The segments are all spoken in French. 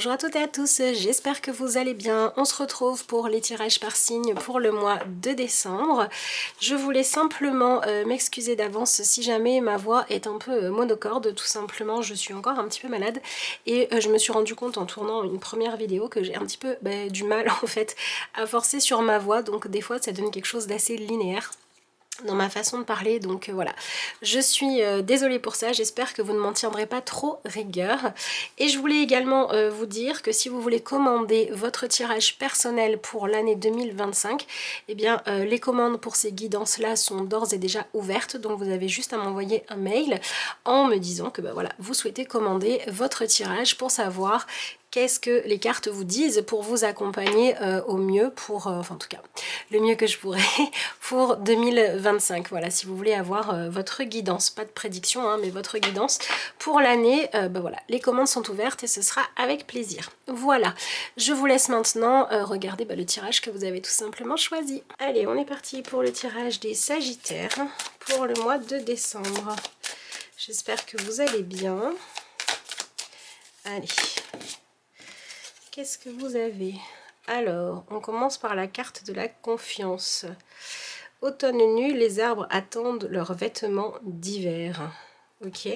Bonjour à toutes et à tous, j'espère que vous allez bien. On se retrouve pour les tirages par signe pour le mois de décembre. Je voulais simplement m'excuser d'avance si jamais ma voix est un peu monocorde. Tout simplement, je suis encore un petit peu malade et je me suis rendu compte en tournant une première vidéo que j'ai un petit peu du mal en fait à forcer sur ma voix. Donc des fois ça donne quelque chose d'assez linéaire dans ma façon de parler, donc voilà, je suis désolée pour ça, j'espère que vous ne m'en tiendrez pas trop rigueur. Et je voulais également vous dire que si vous voulez commander votre tirage personnel pour l'année 2025, eh bien les commandes pour ces guidances là sont d'ores et déjà ouvertes, donc vous avez juste à m'envoyer un mail en me disant que voilà, vous souhaitez commander votre tirage pour savoir qu'est-ce que les cartes vous disent pour vous accompagner au mieux pour, enfin en tout cas, le mieux que je pourrais pour 2025. Voilà, si vous voulez avoir votre guidance, pas de prédiction, hein, mais votre guidance pour l'année, voilà, les commandes sont ouvertes et ce sera avec plaisir. Voilà, je vous laisse maintenant regarder le tirage que vous avez tout simplement choisi. Allez, on est parti pour le tirage des Sagittaires pour le mois de décembre. J'espère que vous allez bien. Allez. Qu'est-ce que vous avez? Alors, on commence par la carte de la confiance. Automne nu, les arbres attendent leurs vêtements d'hiver. Ok.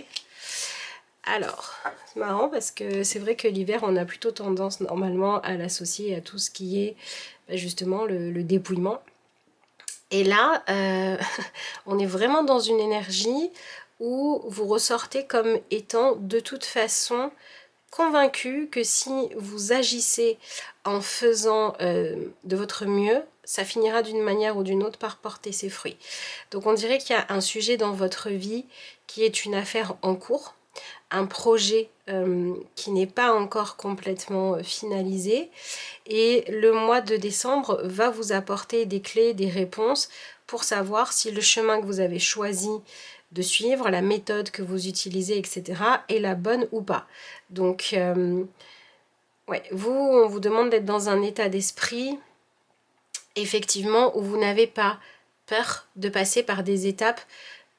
Alors, c'est marrant parce que c'est vrai que l'hiver, on a plutôt tendance normalement à l'associer à tout ce qui est justement le dépouillement. Et là, on est vraiment dans une énergie où vous ressortez comme étant de toute façon convaincu que si vous agissez en faisant de votre mieux, ça finira d'une manière ou d'une autre par porter ses fruits. Donc on dirait qu'il y a un sujet dans votre vie qui est une affaire en cours, un projet qui n'est pas encore complètement finalisé, et le mois de décembre va vous apporter des clés, des réponses pour savoir si le chemin que vous avez choisi de suivre, la méthode que vous utilisez, etc. est la bonne ou pas. Donc, ouais, on vous demande d'être dans un état d'esprit, effectivement, où vous n'avez pas peur de passer par des étapes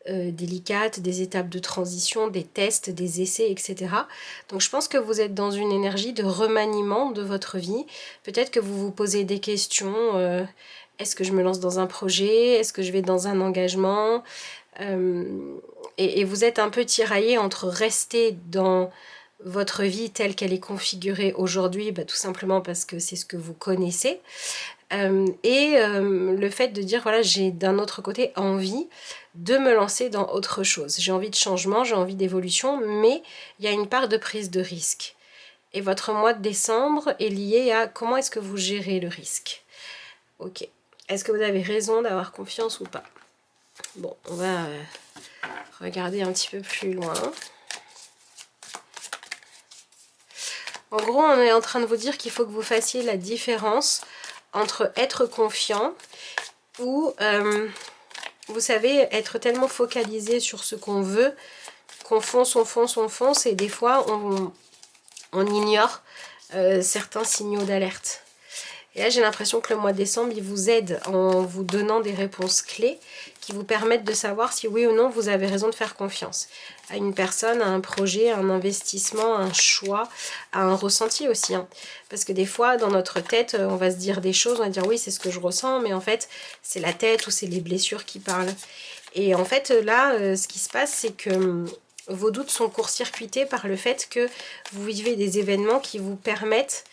délicates, des étapes de transition, des tests, des essais, etc. Donc je pense que vous êtes dans une énergie de remaniement de votre vie. Peut-être que vous vous posez des questions. Est-ce que je me lance dans un projet? Est-ce que je vais dans un engagement? Et vous êtes un peu tiraillé entre rester dans votre vie telle qu'elle est configurée aujourd'hui, tout simplement parce que c'est ce que vous connaissez, le fait de dire voilà, j'ai d'un autre côté envie de me lancer dans autre chose. J'ai envie de changement, j'ai envie d'évolution, mais il y a une part de prise de risque. Et votre mois de décembre est lié à comment est-ce que vous gérez le risque. Ok. Est-ce que vous avez raison d'avoir confiance ou pas? Bon, on va regarder un petit peu plus loin. En gros, on est en train de vous dire qu'il faut que vous fassiez la différence entre être confiant ou, vous savez, être tellement focalisé sur ce qu'on veut qu'on fonce et des fois on ignore certains signaux d'alerte. Et là, j'ai l'impression que le mois de décembre, il vous aide en vous donnant des réponses clés qui vous permettent de savoir si oui ou non vous avez raison de faire confiance à une personne, à un projet, à un investissement, à un choix, à un ressenti aussi. Hein. Parce que des fois, dans notre tête, on va se dire des choses, on va dire oui, c'est ce que je ressens, mais en fait, c'est la tête ou c'est les blessures qui parlent. Et en fait, là, ce qui se passe, c'est que vos doutes sont court-circuités par le fait que vous vivez des événements qui vous permettent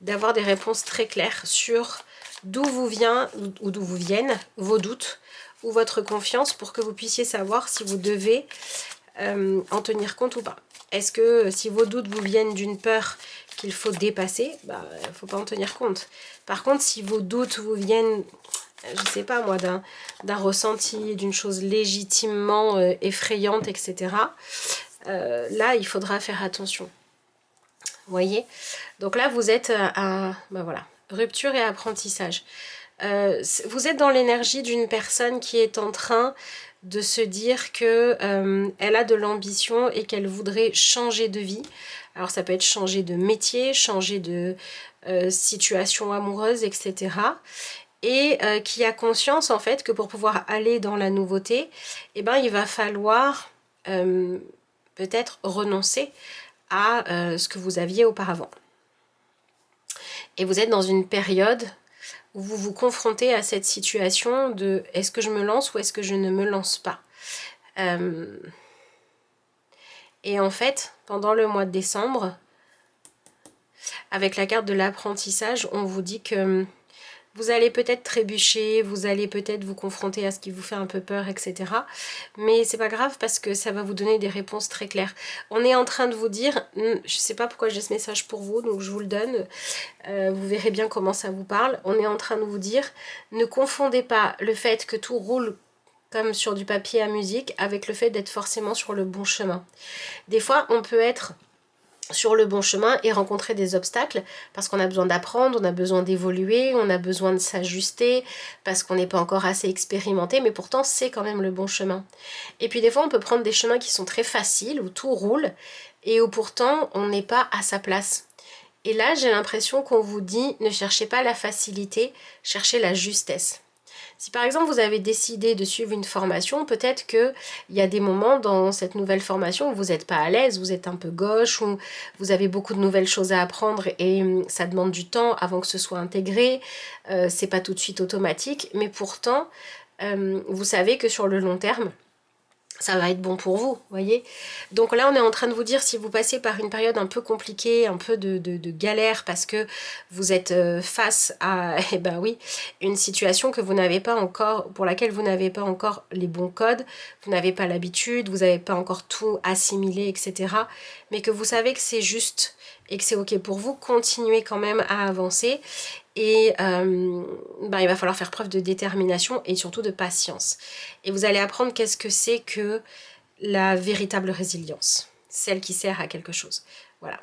d'avoir des réponses très claires sur d'où vous vient ou d'où vous viennent vos doutes ou votre confiance pour que vous puissiez savoir si vous devez en tenir compte ou pas. Est-ce que si vos doutes vous viennent d'une peur qu'il faut dépasser, il ne faut pas en tenir compte. Par contre, si vos doutes vous viennent, je sais pas moi, d'un ressenti, d'une chose légitimement effrayante, etc., là, il faudra faire attention. Vous voyez? Donc là, vous êtes à voilà, rupture et apprentissage. Vous êtes dans l'énergie d'une personne qui est en train de se dire que elle a de l'ambition et qu'elle voudrait changer de vie. Alors ça peut être changer de métier, changer de situation amoureuse, etc. Et qui a conscience en fait que pour pouvoir aller dans la nouveauté, il va falloir peut-être renoncer à ce que vous aviez auparavant. Et vous êtes dans une période où vous vous confrontez à cette situation de est-ce que je me lance ou est-ce que je ne me lance pas. Et en fait, pendant le mois de décembre, avec la carte de l'apprentissage, on vous dit que vous allez peut-être trébucher, vous allez peut-être vous confronter à ce qui vous fait un peu peur, etc. Mais c'est pas grave parce que ça va vous donner des réponses très claires. On est en train de vous dire, je sais pas pourquoi j'ai ce message pour vous, donc je vous le donne. Vous verrez bien comment ça vous parle. On est en train de vous dire, ne confondez pas le fait que tout roule comme sur du papier à musique avec le fait d'être forcément sur le bon chemin. Des fois, on peut être sur le bon chemin et rencontrer des obstacles parce qu'on a besoin d'apprendre, on a besoin d'évoluer, on a besoin de s'ajuster parce qu'on n'est pas encore assez expérimenté, mais pourtant c'est quand même le bon chemin. Et puis des fois on peut prendre des chemins qui sont très faciles, où tout roule et où pourtant on n'est pas à sa place. Et là j'ai l'impression qu'on vous dit ne cherchez pas la facilité, cherchez la justesse. Si par exemple vous avez décidé de suivre une formation, peut-être qu'il y a des moments dans cette nouvelle formation où vous n'êtes pas à l'aise, vous êtes un peu gauche, ou vous avez beaucoup de nouvelles choses à apprendre et ça demande du temps avant que ce soit intégré, c'est pas tout de suite automatique, mais pourtant vous savez que sur le long terme, ça va être bon pour vous, voyez. Donc là, on est en train de vous dire, si vous passez par une période un peu compliquée, un peu de galère, parce que vous êtes face à, eh ben oui, une situation que vous n'avez pas encore, pour laquelle vous n'avez pas encore les bons codes, vous n'avez pas l'habitude, vous n'avez pas encore tout assimilé, etc. Mais que vous savez que c'est juste et que c'est ok pour vous, continuez quand même à avancer. Et il va falloir faire preuve de détermination et surtout de patience. Et vous allez apprendre qu'est-ce que c'est que la véritable résilience, celle qui sert à quelque chose. Voilà.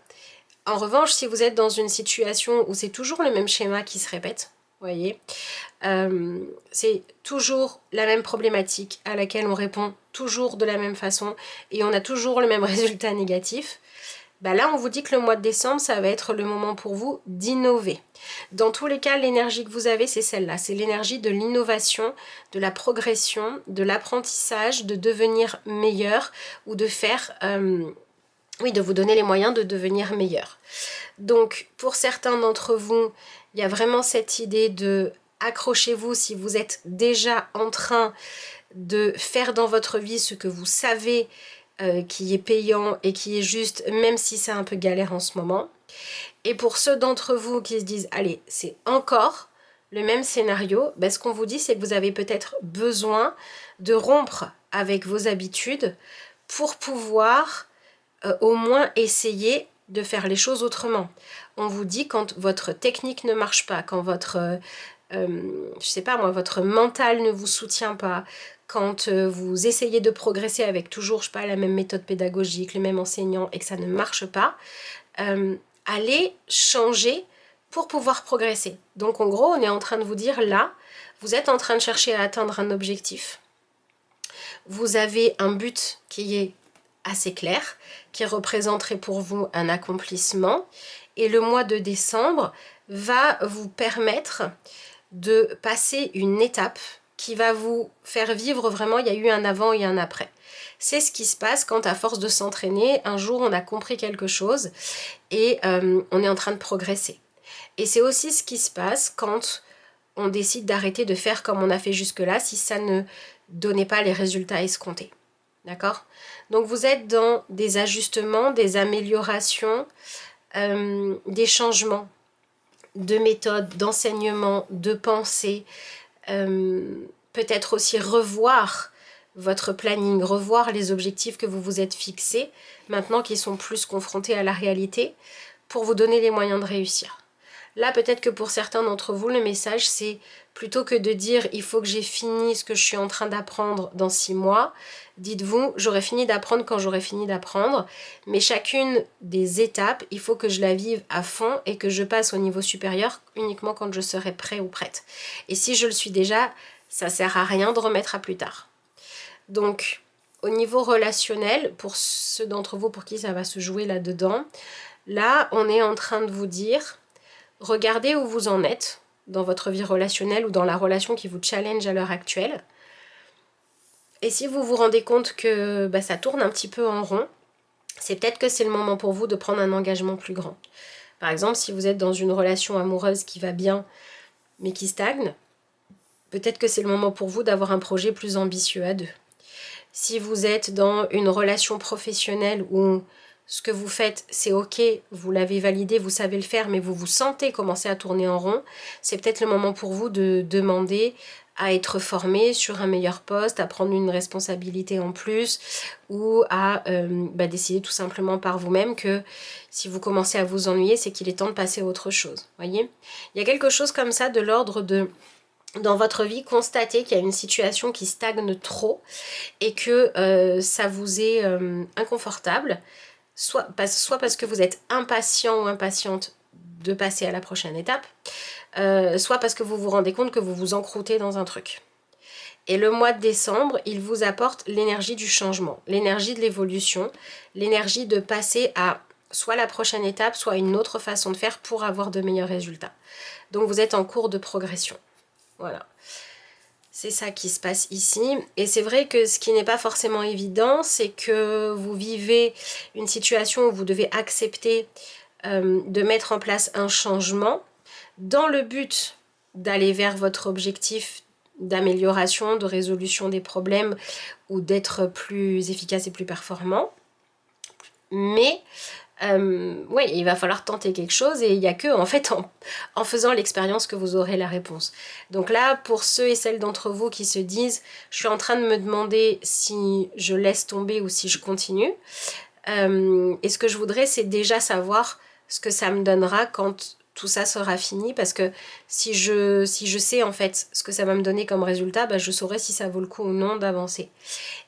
En revanche, si vous êtes dans une situation où c'est toujours le même schéma qui se répète, vous voyez, c'est toujours la même problématique à laquelle on répond toujours de la même façon et on a toujours le même résultat négatif, là on vous dit que le mois de décembre ça va être le moment pour vous d'innover. Dans tous les cas, l'énergie que vous avez c'est celle-là, c'est l'énergie de l'innovation, de la progression, de l'apprentissage, de devenir meilleur ou de faire, de vous donner les moyens de devenir meilleur. Donc pour certains d'entre vous, il y a vraiment cette idée de accrochez-vous si vous êtes déjà en train de faire dans votre vie ce que vous savez qui est payant et qui est juste, même si c'est un peu galère en ce moment. Et pour ceux d'entre vous qui se disent, allez, c'est encore le même scénario, ce qu'on vous dit, c'est que vous avez peut-être besoin de rompre avec vos habitudes pour pouvoir au moins essayer de faire les choses autrement. On vous dit quand votre technique ne marche pas, quand votre, votre mental ne vous soutient pas, quand vous essayez de progresser avec toujours, la même méthode pédagogique, le même enseignant et que ça ne marche pas, allez changer pour pouvoir progresser. Donc en gros, on est en train de vous dire là, vous êtes en train de chercher à atteindre un objectif. Vous avez un but qui est assez clair, qui représenterait pour vous un accomplissement. Et le mois de décembre va vous permettre de passer une étape qui va vous faire vivre vraiment, il y a eu un avant et un après. C'est ce qui se passe quand à force de s'entraîner, un jour on a compris quelque chose et on est en train de progresser. Et c'est aussi ce qui se passe quand on décide d'arrêter de faire comme on a fait jusque-là si ça ne donnait pas les résultats escomptés. D'accord ? Donc vous êtes dans des ajustements, des améliorations, des changements de méthode, d'enseignement, de pensée, peut-être aussi revoir votre planning, revoir les objectifs que vous vous êtes fixés, maintenant qu'ils sont plus confrontés à la réalité, pour vous donner les moyens de réussir. Là, peut-être que pour certains d'entre vous, le message, c'est plutôt que de dire « il faut que j'ai fini ce que je suis en train d'apprendre dans 6 mois », dites-vous « j'aurai fini d'apprendre quand j'aurai fini d'apprendre ». Mais chacune des étapes, il faut que je la vive à fond et que je passe au niveau supérieur uniquement quand je serai prêt ou prête. Et si je le suis déjà, ça ne sert à rien de remettre à plus tard. Donc, au niveau relationnel, pour ceux d'entre vous pour qui ça va se jouer là-dedans, là, on est en train de vous dire... Regardez où vous en êtes dans votre vie relationnelle ou dans la relation qui vous challenge à l'heure actuelle. Et si vous vous rendez compte que ça tourne un petit peu en rond, c'est peut-être que c'est le moment pour vous de prendre un engagement plus grand. Par exemple, si vous êtes dans une relation amoureuse qui va bien, mais qui stagne, peut-être que c'est le moment pour vous d'avoir un projet plus ambitieux à deux. Si vous êtes dans une relation professionnelle où ce que vous faites, c'est ok, vous l'avez validé, vous savez le faire, mais vous vous sentez commencer à tourner en rond, c'est peut-être le moment pour vous de demander à être formé sur un meilleur poste, à prendre une responsabilité en plus, ou à décider tout simplement par vous-même que si vous commencez à vous ennuyer, c'est qu'il est temps de passer à autre chose. Voyez, il y a quelque chose comme ça de l'ordre de, dans votre vie, constater qu'il y a une situation qui stagne trop et que ça vous est inconfortable, soit parce que vous êtes impatient ou impatiente de passer à la prochaine étape, soit parce que vous vous rendez compte que vous vous encroûtez dans un truc. Et le mois de décembre, il vous apporte l'énergie du changement, l'énergie de l'évolution, l'énergie de passer à soit la prochaine étape, soit une autre façon de faire pour avoir de meilleurs résultats. Donc vous êtes en cours de progression. Voilà. C'est ça qui se passe ici. Et c'est vrai que ce qui n'est pas forcément évident, c'est que vous vivez une situation où vous devez accepter de mettre en place un changement dans le but d'aller vers votre objectif d'amélioration, de résolution des problèmes ou d'être plus efficace et plus performant. Mais oui, il va falloir tenter quelque chose et il n'y a que en fait en faisant l'expérience que vous aurez la réponse. Donc là, pour ceux et celles d'entre vous qui se disent je suis en train de me demander si je laisse tomber ou si je continue, et ce que je voudrais, c'est déjà savoir ce que ça me donnera quand tout ça sera fini, parce que si je sais en fait ce que ça va me donner comme résultat, bah, je saurai si ça vaut le coup ou non d'avancer.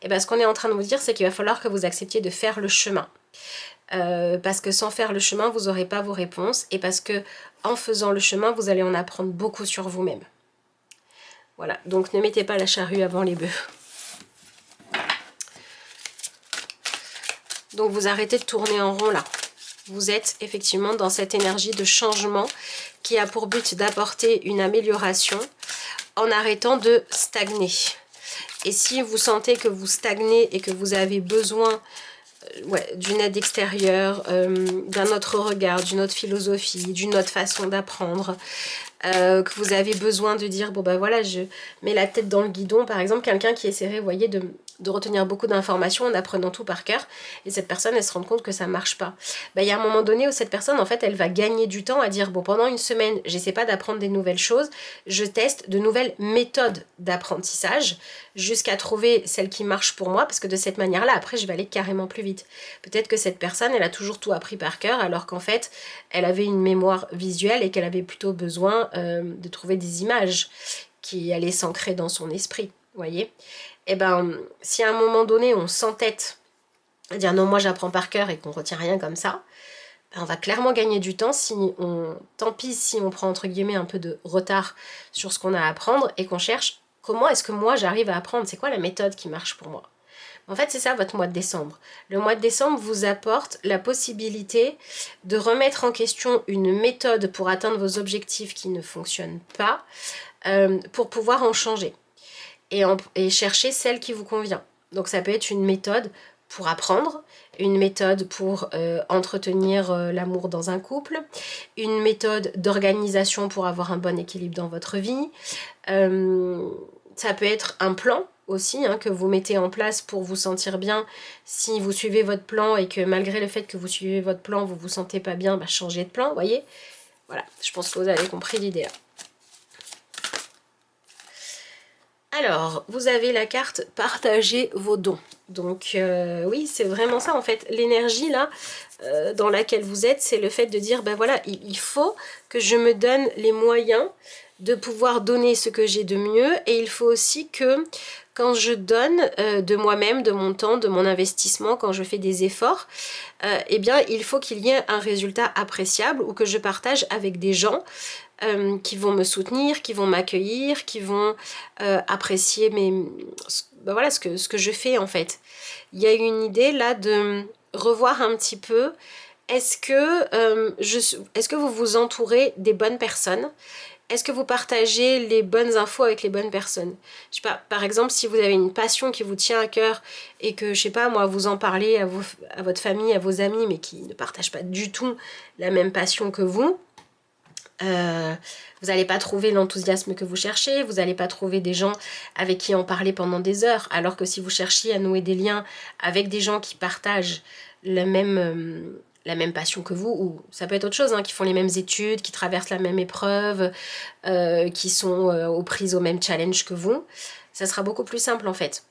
Et bah, ce qu'on est en train de vous dire, c'est qu'il va falloir que vous acceptiez de faire le chemin. Parce que sans faire le chemin, vous n'aurez pas vos réponses, et parce que en faisant le chemin, vous allez en apprendre beaucoup sur vous-même. Voilà, donc ne mettez pas la charrue avant les bœufs. Donc vous arrêtez de tourner en rond là. Vous êtes effectivement dans cette énergie de changement qui a pour but d'apporter une amélioration en arrêtant de stagner. Et si vous sentez que vous stagnez et que vous avez besoin d'une aide extérieure, d'un autre regard, d'une autre philosophie, d'une autre façon d'apprendre, que vous avez besoin de dire bon ben voilà, je mets la tête dans le guidon, par exemple quelqu'un qui essaierait, vous voyez, de retenir beaucoup d'informations en apprenant tout par cœur, et cette personne elle se rend compte que ça marche pas. Ben, il y a un moment donné où cette personne en fait elle va gagner du temps à dire bon, pendant une semaine j'essaie pas d'apprendre des nouvelles choses, je teste de nouvelles méthodes d'apprentissage jusqu'à trouver celle qui marche pour moi, parce que de cette manière là après je vais aller carrément plus vite. Peut-être que cette personne elle a toujours tout appris par cœur alors qu'en fait elle avait une mémoire visuelle et qu'elle avait plutôt besoin de trouver des images qui allaient s'ancrer dans son esprit, vous voyez. Et ben, si à un moment donné on s'entête à dire non, moi j'apprends par cœur et qu'on retient rien comme ça, ben on va clairement gagner du temps tant pis si on prend entre guillemets un peu de retard sur ce qu'on a à apprendre et qu'on cherche comment est-ce que moi j'arrive à apprendre, c'est quoi la méthode qui marche pour moi. En fait, c'est ça votre mois de décembre. Le mois de décembre vous apporte la possibilité de remettre en question une méthode pour atteindre vos objectifs qui ne fonctionne pas, pour pouvoir en changer et chercher celle qui vous convient. Donc ça peut être une méthode pour apprendre, une méthode pour entretenir l'amour dans un couple, une méthode d'organisation pour avoir un bon équilibre dans votre vie. Ça peut être un plan aussi que vous mettez en place pour vous sentir bien. Si vous suivez votre plan et que malgré le fait que vous suivez votre plan, vous vous sentez pas bien, bah changez de plan, vous voyez. Voilà, je pense que vous avez compris l'idée là. Alors, vous avez la carte « Partagez vos dons ». Donc oui, c'est vraiment ça en fait. L'énergie là, dans laquelle vous êtes, c'est le fait de dire, ben voilà, il faut que je me donne les moyens de pouvoir donner ce que j'ai de mieux. Et il faut aussi que quand je donne de moi-même, de mon temps, de mon investissement, quand je fais des efforts, eh bien il faut qu'il y ait un résultat appréciable ou que je partage avec des gens qui vont me soutenir, qui vont m'accueillir, qui vont apprécier voilà, ce que je fais en fait. Il y a une idée là de revoir un petit peu, est-ce que vous vous entourez des bonnes personnes? est-ce que vous partagez les bonnes infos avec les bonnes personnes? Je sais pas, par exemple, si vous avez une passion qui vous tient à cœur et que, je sais pas, moi, vous en parlez à votre famille, à vos amis, mais qui ne partagent pas du tout la même passion que vous n'allez pas trouver l'enthousiasme que vous cherchez, vous n'allez pas trouver des gens avec qui en parler pendant des heures, alors que si vous cherchiez à nouer des liens avec des gens qui partagent la même passion que vous, ou ça peut être autre chose, hein, qui font les mêmes études, qui traversent la même épreuve, qui sont aux prises au même challenge que vous, ça sera beaucoup plus simple en fait.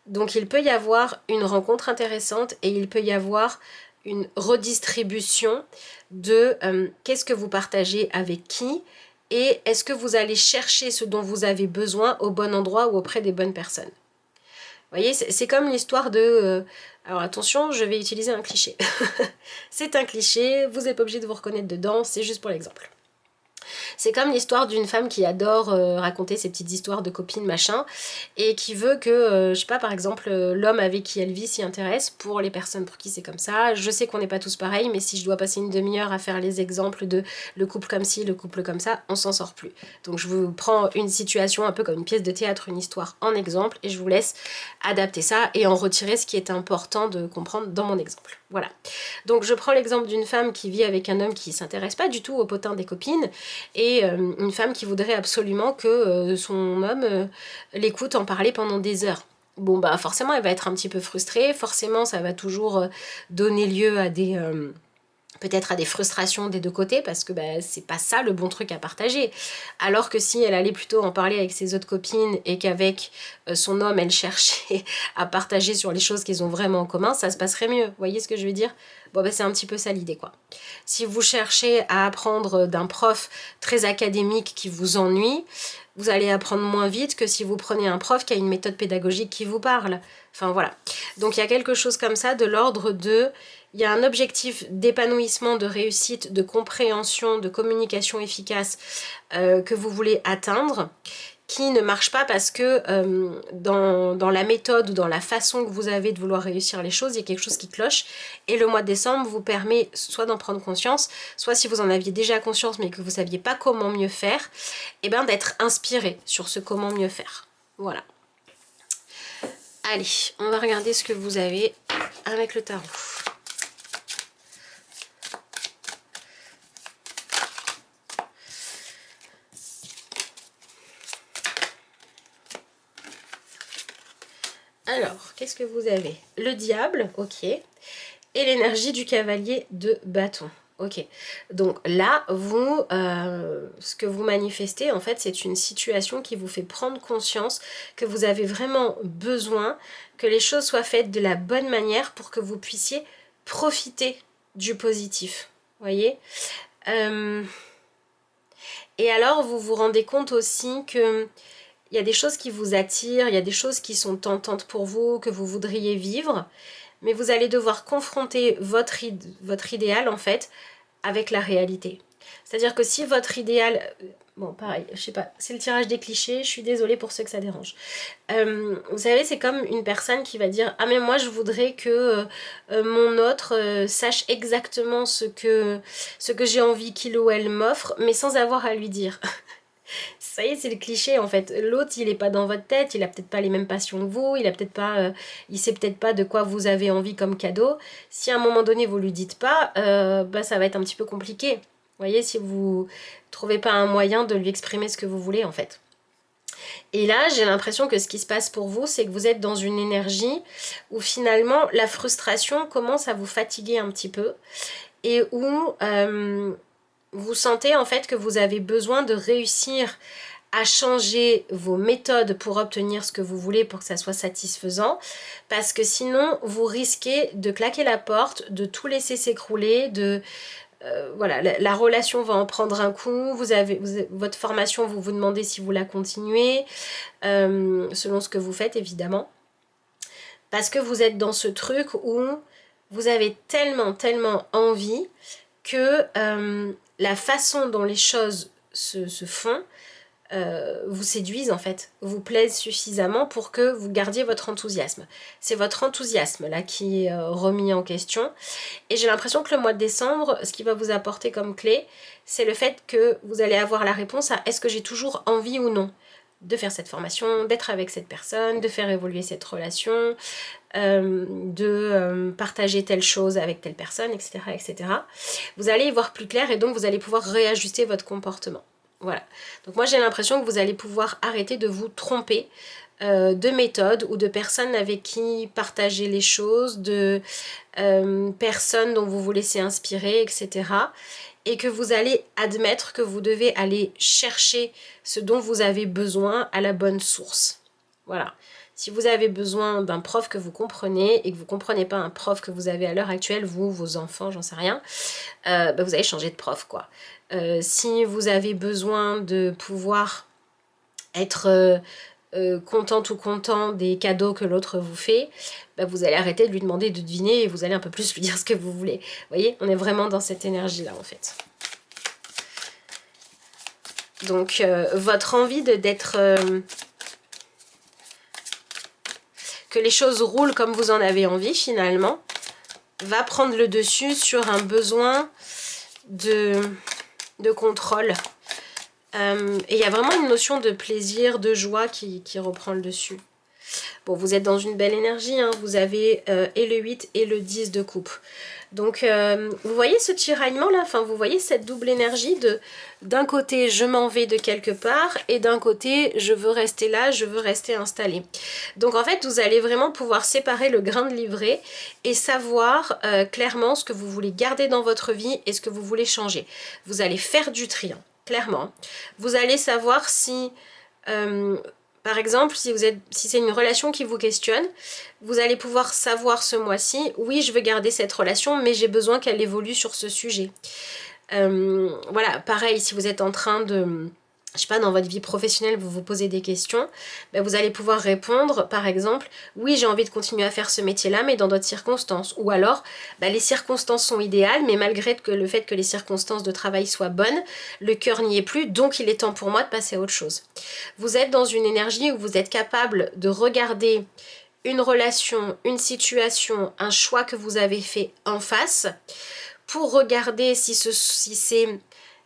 Donc il peut y avoir une rencontre intéressante et il peut y avoir une redistribution de qu'est-ce que vous partagez avec qui et est-ce que vous allez chercher ce dont vous avez besoin au bon endroit ou auprès des bonnes personnes. Vous voyez, c'est comme l'histoire de... alors attention, je vais utiliser un cliché. C'est un cliché, vous n'êtes pas obligé de vous reconnaître dedans, c'est juste pour l'exemple. C'est comme l'histoire d'une femme qui adore raconter ses petites histoires de copines machin et qui veut que, je sais pas, par exemple, l'homme avec qui elle vit s'y intéresse. Pour les personnes pour qui c'est comme ça, je sais qu'on n'est pas tous pareils, mais si je dois passer une demi-heure à faire les exemples de le couple comme ci, le couple comme ça, on s'en sort plus. Donc je vous prends une situation un peu comme une pièce de théâtre, une histoire en exemple, et je vous laisse adapter ça et en retirer ce qui est important de comprendre dans mon exemple. Voilà. Donc je prends l'exemple d'une femme qui vit avec un homme qui s'intéresse pas du tout au potin des copines et une femme qui voudrait absolument que son homme l'écoute en parler pendant des heures. Bon bah forcément elle va être un petit peu frustrée, forcément ça va toujours donner lieu à des... peut-être à des frustrations des deux côtés parce que bah, c'est pas ça le bon truc à partager. Alors que si elle allait plutôt en parler avec ses autres copines et qu'avec son homme elle cherchait à partager sur les choses qu'ils ont vraiment en commun, ça se passerait mieux. Vous voyez ce que je veux dire? Bon bah c'est un petit peu ça l'idée quoi. Si vous cherchez à apprendre d'un prof très académique qui vous ennuie, vous allez apprendre moins vite que si vous prenez un prof qui a une méthode pédagogique qui vous parle. Enfin voilà. Donc il y a quelque chose comme ça de l'ordre de... Il y a un objectif d'épanouissement, de réussite, de compréhension, de communication efficace que vous voulez atteindre, qui ne marche pas parce que dans la méthode ou dans la façon que vous avez de vouloir réussir les choses, il y a quelque chose qui cloche. Et le mois de décembre vous permet soit d'en prendre conscience, soit si vous en aviez déjà conscience mais que vous ne saviez pas comment mieux faire, et bien d'être inspiré sur ce comment mieux faire. Voilà. Allez, on va regarder ce que vous avez avec le tarot. Alors, qu'est-ce que vous avez? Le diable, ok. Et l'énergie du cavalier de bâton. Ok. Donc là, vous, ce que vous manifestez, en fait, c'est une situation qui vous fait prendre conscience que vous avez vraiment besoin que les choses soient faites de la bonne manière pour que vous puissiez profiter du positif. Vous voyez? Et alors, vous vous rendez compte aussi que il y a des choses qui vous attirent, il y a des choses qui sont tentantes pour vous, que vous voudriez vivre, mais vous allez devoir confronter votre idéal, en fait, avec la réalité. C'est-à-dire que si votre idéal... Bon, pareil, je sais pas, c'est le tirage des clichés, je suis désolée pour ceux que ça dérange. Vous savez, c'est comme une personne qui va dire « Ah mais moi je voudrais que mon autre sache exactement ce que j'ai envie qu'il ou elle m'offre, mais sans avoir à lui dire. » Ça y est, c'est le cliché en fait. L'autre, il est pas dans votre tête, il a peut-être pas les mêmes passions que vous, il a peut-être pas, il sait peut-être pas de quoi vous avez envie comme cadeau. Si à un moment donné vous lui dites pas, bah ça va être un petit peu compliqué. Vous voyez, si vous trouvez pas un moyen de lui exprimer ce que vous voulez en fait. Et là, j'ai l'impression que ce qui se passe pour vous, c'est que vous êtes dans une énergie où finalement la frustration commence à vous fatiguer un petit peu et où vous sentez en fait que vous avez besoin de réussir à changer vos méthodes pour obtenir ce que vous voulez pour que ça soit satisfaisant, parce que sinon vous risquez de claquer la porte, de tout laisser s'écrouler, de voilà, la relation va en prendre un coup, votre formation, vous vous demandez si vous la continuez, selon ce que vous faites évidemment, parce que vous êtes dans ce truc où vous avez tellement envie que la façon dont les choses se font vous séduisent en fait, vous plaisent suffisamment pour que vous gardiez votre enthousiasme. C'est votre enthousiasme là qui est remis en question. Et j'ai l'impression que le mois de décembre, ce qui va vous apporter comme clé, c'est le fait que vous allez avoir la réponse à est-ce que j'ai toujours envie ou non de faire cette formation, d'être avec cette personne, de faire évoluer cette relation, de partager telle chose avec telle personne, etc., etc. Vous allez y voir plus clair et donc vous allez pouvoir réajuster votre comportement. Voilà. Donc moi j'ai l'impression que vous allez pouvoir arrêter de vous tromper de méthodes ou de personnes avec qui partager les choses, de personnes dont vous vous laissez inspirer, etc. Et que vous allez admettre que vous devez aller chercher ce dont vous avez besoin à la bonne source. Voilà. Si vous avez besoin d'un prof que vous comprenez et que vous ne comprenez pas un prof que vous avez à l'heure actuelle, vous, vos enfants, j'en sais rien, vous allez changer de prof, quoi. Si vous avez besoin de pouvoir être contente ou content des cadeaux que l'autre vous fait, vous allez arrêter de lui demander de deviner et vous allez un peu plus lui dire ce que vous voulez. Vous voyez, on est vraiment dans cette énergie-là, en fait. Donc, votre envie d'être... que les choses roulent comme vous en avez envie, finalement, va prendre le dessus sur un besoin de contrôle. Et il y a vraiment une notion de plaisir, de joie qui reprend le dessus. Bon, vous êtes dans une belle énergie, hein, vous avez et le 8 et le 10 de coupe. Donc, vous voyez ce tiraillement là, enfin, vous voyez cette double énergie de d'un côté, je m'en vais de quelque part, et d'un côté, je veux rester là, je veux rester installé. Donc, en fait, vous allez vraiment pouvoir séparer le grain de livret et savoir clairement ce que vous voulez garder dans votre vie et ce que vous voulez changer. Vous allez faire du tri, hein, clairement. Vous allez savoir si... par exemple, si c'est une relation qui vous questionne, vous allez pouvoir savoir ce mois-ci, oui, je veux garder cette relation, mais j'ai besoin qu'elle évolue sur ce sujet. Voilà, pareil, si vous êtes en train de... je sais pas, dans votre vie professionnelle, vous vous posez des questions, vous allez pouvoir répondre, par exemple, oui, j'ai envie de continuer à faire ce métier-là, mais dans d'autres circonstances. Ou alors, les circonstances sont idéales, mais malgré le fait que les circonstances de travail soient bonnes, le cœur n'y est plus, donc il est temps pour moi de passer à autre chose. Vous êtes dans une énergie où vous êtes capable de regarder une relation, une situation, un choix que vous avez fait en face, pour regarder si c'est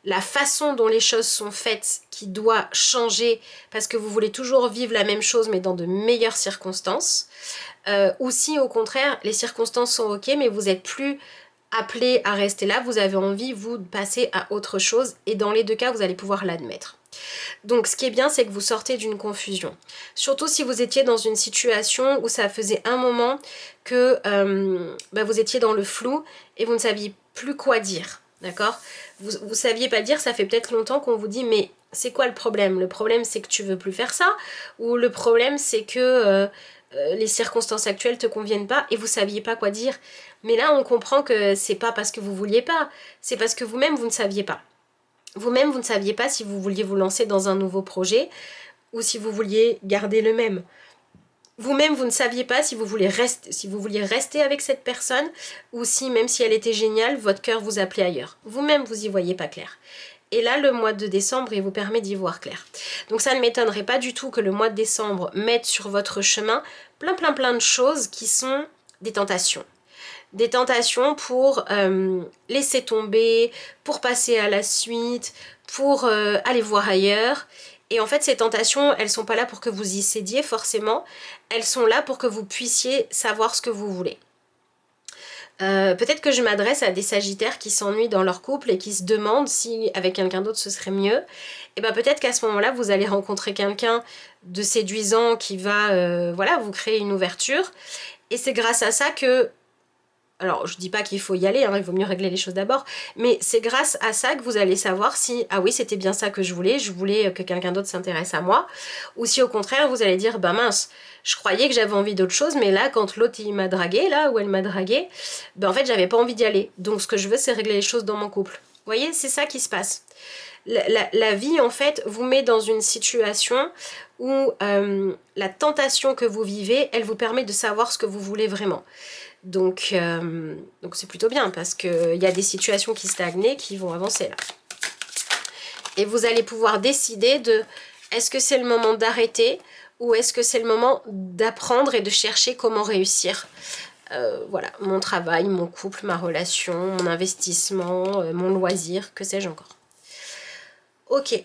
la façon dont les choses sont faites qui doit changer parce que vous voulez toujours vivre la même chose mais dans de meilleures circonstances, ou si au contraire les circonstances sont ok mais vous n'êtes plus appelé à rester là, vous avez envie vous de passer à autre chose, et dans les deux cas vous allez pouvoir l'admettre. Donc ce qui est bien, c'est que vous sortez d'une confusion. Surtout si vous étiez dans une situation où ça faisait un moment que vous étiez dans le flou et vous ne saviez plus quoi dire. D'accord ? Vous saviez pas dire, ça fait peut-être longtemps qu'on vous dit mais c'est quoi le problème ? Le problème c'est que tu veux plus faire ça, ou le problème c'est que les circonstances actuelles te conviennent pas et vous saviez pas quoi dire. Mais là on comprend que c'est pas parce que vous vouliez pas, c'est parce que vous-même vous ne saviez pas. Vous-même, vous ne saviez pas si vous vouliez vous lancer dans un nouveau projet ou si vous vouliez garder le même. Vous-même, vous ne saviez pas si vous vouliez rester avec cette personne ou si, même si elle était géniale, votre cœur vous appelait ailleurs. Vous-même, vous y voyez pas clair. Et là, le mois de décembre, il vous permet d'y voir clair. Donc ça ne m'étonnerait pas du tout que le mois de décembre mette sur votre chemin plein de choses qui sont des tentations. Des tentations pour laisser tomber, pour passer à la suite, pour aller voir ailleurs. Et en fait, ces tentations, elles sont pas là pour que vous y cédiez forcément, elles sont là pour que vous puissiez savoir ce que vous voulez. Peut-être que je m'adresse à des sagittaires qui s'ennuient dans leur couple et qui se demandent si avec quelqu'un d'autre ce serait mieux. Et peut-être qu'à ce moment-là, vous allez rencontrer quelqu'un de séduisant qui va vous créer une ouverture. Et c'est grâce à ça que... Alors, je dis pas qu'il faut y aller, hein, il vaut mieux régler les choses d'abord, mais c'est grâce à ça que vous allez savoir si, ah oui, c'était bien ça que je voulais que quelqu'un d'autre s'intéresse à moi, ou si au contraire, vous allez dire, mince, je croyais que j'avais envie d'autre chose, mais là, quand l'autre il m'a dragué, là, ou elle m'a dragué, en fait, j'avais pas envie d'y aller. Donc, ce que je veux, c'est régler les choses dans mon couple. Vous voyez, c'est ça qui se passe. La vie, en fait, vous met dans une situation où la tentation que vous vivez, elle vous permet de savoir ce que vous voulez vraiment. Donc c'est plutôt bien parce qu'il y a des situations qui stagnaient qui vont avancer là. Et vous allez pouvoir décider de Est-ce que c'est le moment d'arrêter ou est-ce que c'est le moment d'apprendre et de chercher comment réussir? Voilà, mon travail, mon couple, ma relation, mon investissement, mon loisir, que sais-je encore. Ok,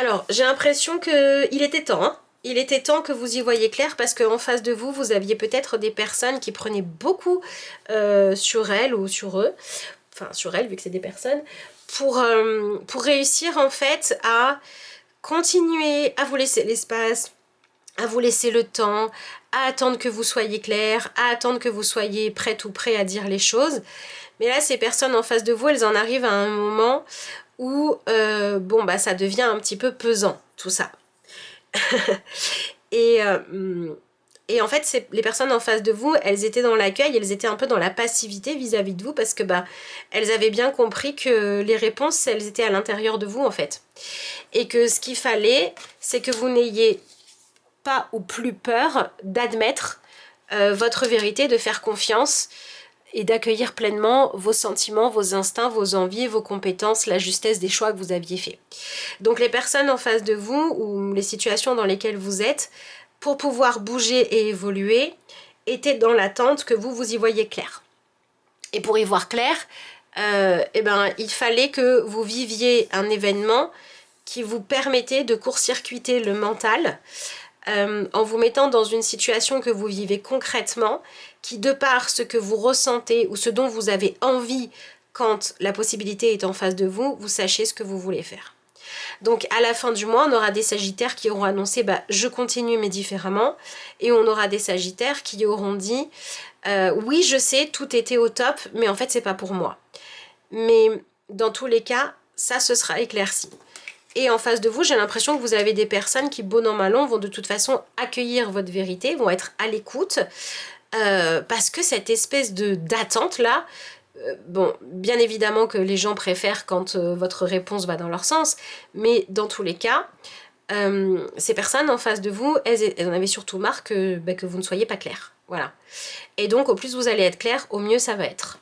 alors j'ai l'impression qu'il était temps, hein. Il était temps que vous y voyiez clair parce qu'en face de vous, vous aviez peut-être des personnes qui prenaient beaucoup sur elles ou sur eux, enfin sur elles vu que c'est des personnes, pour réussir en fait à continuer à vous laisser l'espace, à vous laisser le temps, à attendre que vous soyez clair, à attendre que vous soyez prête ou prêt à dire les choses. Mais là, ces personnes en face de vous, elles en arrivent à un moment où bon bah ça devient un petit peu pesant tout ça. et, et en fait les personnes en face de vous, elles étaient dans l'accueil, elles étaient un peu dans la passivité vis-à-vis de vous parce que bah elles avaient bien compris que les réponses elles étaient à l'intérieur de vous en fait. Et que ce qu'il fallait c'est que vous n'ayez pas ou plus peur d'admettre votre vérité, de faire confiance et d'accueillir pleinement vos sentiments, vos instincts, vos envies, vos compétences, la justesse des choix que vous aviez fait. Donc les personnes en face de vous ou les situations dans lesquelles vous êtes, pour pouvoir bouger et évoluer, étaient dans l'attente que vous y voyiez clair. Et pour y voir clair, eh ben, il fallait que vous viviez un événement qui vous permettait de court-circuiter le mental en vous mettant dans une situation que vous vivez concrètement, qui de par ce que vous ressentez ou ce dont vous avez envie quand la possibilité est en face de vous, vous sachiez ce que vous voulez faire. Donc à la fin du mois, on aura des sagittaires qui auront annoncé bah, je continue mais différemment, et on aura des sagittaires qui auront dit oui je sais tout était au top mais en fait c'est pas pour moi. Mais dans tous les cas, ça se sera éclairci. Et en face de vous, j'ai l'impression que vous avez des personnes qui, bon an mal an, vont de toute façon accueillir votre vérité, vont être à l'écoute, parce que cette espèce d'attente là, bon, bien évidemment que les gens préfèrent quand votre réponse va dans leur sens, mais dans tous les cas, ces personnes en face de vous, elles en avaient surtout marre que vous ne soyez pas clair. Voilà. Et donc, au plus vous allez être clair, au mieux ça va être.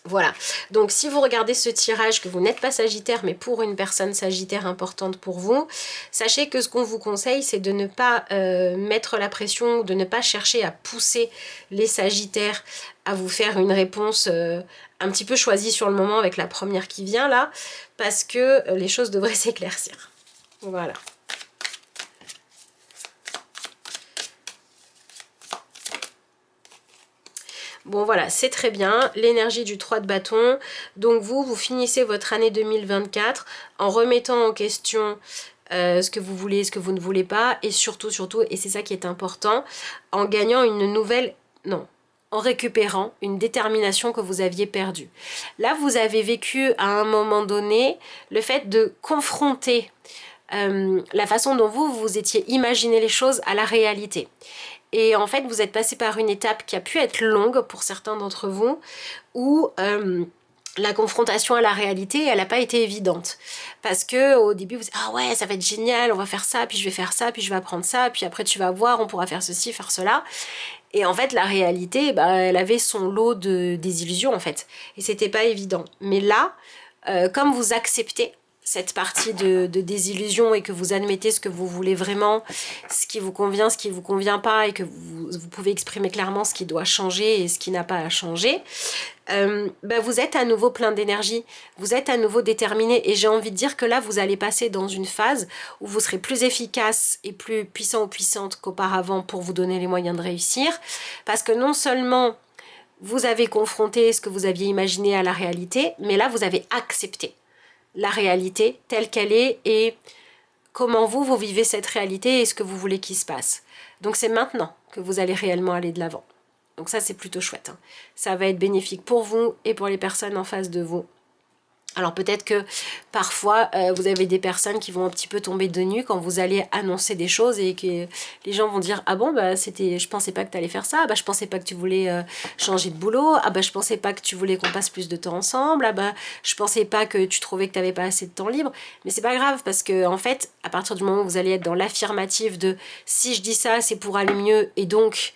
Voilà, donc si vous regardez ce tirage, que vous n'êtes pas sagittaire, mais pour une personne sagittaire importante pour vous, sachez que ce qu'on vous conseille, c'est de ne pas mettre la pression, de ne pas chercher à pousser les sagittaires à vous faire une réponse un petit peu choisie sur le moment avec la première qui vient là, parce que les choses devraient s'éclaircir. Voilà. Bon voilà, c'est très bien, l'énergie du 3 de bâton. Donc vous finissez votre année 2024 en remettant en question ce que vous voulez, ce que vous ne voulez pas. Et surtout, et c'est ça qui est important, en gagnant une nouvelle... Non, en récupérant une détermination que vous aviez perdue. Là, vous avez vécu à un moment donné le fait de confronter la façon dont vous étiez imaginé les choses à la réalité. Et en fait, vous êtes passé par une étape qui a pu être longue pour certains d'entre vous, où la confrontation à la réalité, elle n'a pas été évidente. Parce que au début, vous dites « Ah ouais, ça va être génial, on va faire ça, puis je vais faire ça, puis je vais apprendre ça, puis après tu vas voir, on pourra faire ceci, faire cela. » Et en fait, la réalité, bah, elle avait son lot de désillusions, en fait. Et c'était pas évident. Mais là, comme vous acceptez cette partie de désillusion et que vous admettez ce que vous voulez vraiment, ce qui vous convient, ce qui ne vous convient pas, et que vous pouvez exprimer clairement ce qui doit changer et ce qui n'a pas à changer, bah vous êtes à nouveau plein d'énergie, vous êtes à nouveau déterminé, et j'ai envie de dire que là vous allez passer dans une phase où vous serez plus efficace et plus puissant ou puissante qu'auparavant pour vous donner les moyens de réussir, parce que non seulement vous avez confronté ce que vous aviez imaginé à la réalité, mais là vous avez accepté la réalité telle qu'elle est et comment vous vivez cette réalité et ce que vous voulez qu'il se passe. Donc c'est maintenant que vous allez réellement aller de l'avant. Donc ça c'est plutôt chouette, hein. Ça va être bénéfique pour vous et pour les personnes en face de vous. Alors peut-être que parfois vous avez des personnes qui vont un petit peu tomber de nues quand vous allez annoncer des choses et que les gens vont dire « Ah bon, bah je pensais pas que tu allais faire ça, bah je pensais pas que tu voulais changer de boulot, ah bah je pensais pas que tu voulais qu'on passe plus de temps ensemble, ah bah je pensais pas que tu trouvais que tu n'avais pas assez de temps libre. » Mais c'est pas grave parce que en fait, à partir du moment où vous allez être dans l'affirmative de « Si je dis ça, c'est pour aller mieux et donc... »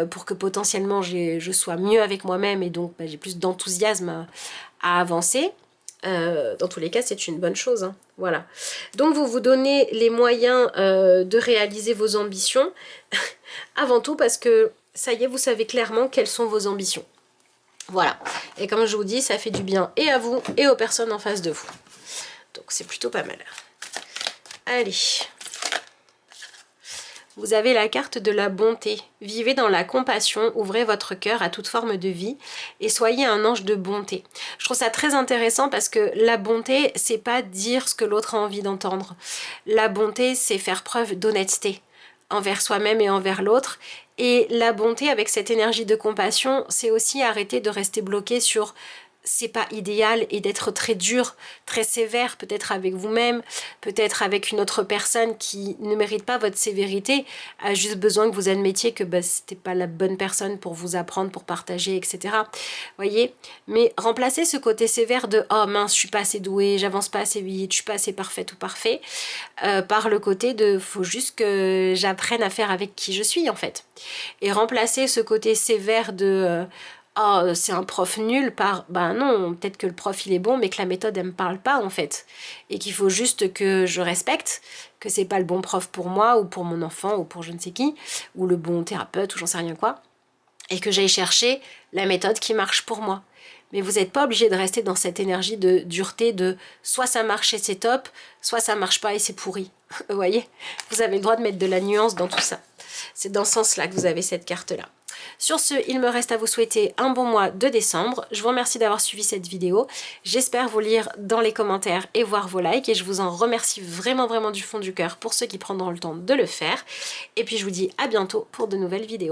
pour que potentiellement je sois mieux avec moi-même et donc bah, j'ai plus d'enthousiasme à avancer. Dans tous les cas, c'est une bonne chose, hein. Voilà. Donc vous vous donnez les moyens de réaliser vos ambitions avant tout parce que ça y est, vous savez clairement quelles sont vos ambitions. Voilà. Et comme je vous dis, ça fait du bien et à vous et aux personnes en face de vous. Donc c'est plutôt pas mal. Allez. Vous avez la carte de la bonté. Vivez dans la compassion, ouvrez votre cœur à toute forme de vie et soyez un ange de bonté. Je trouve ça très intéressant parce que la bonté, c'est pas dire ce que l'autre a envie d'entendre. La bonté, c'est faire preuve d'honnêteté envers soi-même et envers l'autre. Et la bonté avec cette énergie de compassion, c'est aussi arrêter de rester bloqué sur c'est pas idéal et d'être très dur, très sévère, peut-être avec vous-même, peut-être avec une autre personne qui ne mérite pas votre sévérité, a juste besoin que vous admettiez que c'était pas la bonne personne pour vous apprendre, pour partager, etc. Voyez? Mais remplacez ce côté sévère de « Oh mince, je suis pas assez douée, j'avance pas assez vite, je suis pas assez parfaite ou parfait par le côté de « faut juste que j'apprenne à faire avec qui je suis en fait ». Et remplacez ce côté sévère de oh, c'est un prof nul par... Ben non, peut-être que le prof il est bon, mais que la méthode elle me parle pas en fait. Et qu'il faut juste que je respecte, que c'est pas le bon prof pour moi, ou pour mon enfant, ou pour je ne sais qui, ou le bon thérapeute, ou j'en sais rien quoi. Et que j'aille chercher la méthode qui marche pour moi. Mais vous n'êtes pas obligé de rester dans cette énergie de dureté de soit ça marche et c'est top, soit ça marche pas et c'est pourri. Vous voyez? Vous avez le droit de mettre de la nuance dans tout ça. C'est dans ce sens-là que vous avez cette carte-là. Sur ce, il me reste à vous souhaiter un bon mois de décembre. Je vous remercie d'avoir suivi cette vidéo. J'espère vous lire dans les commentaires et voir vos likes. Et je vous en remercie vraiment du fond du cœur pour ceux qui prendront le temps de le faire. Et puis je vous dis à bientôt pour de nouvelles vidéos.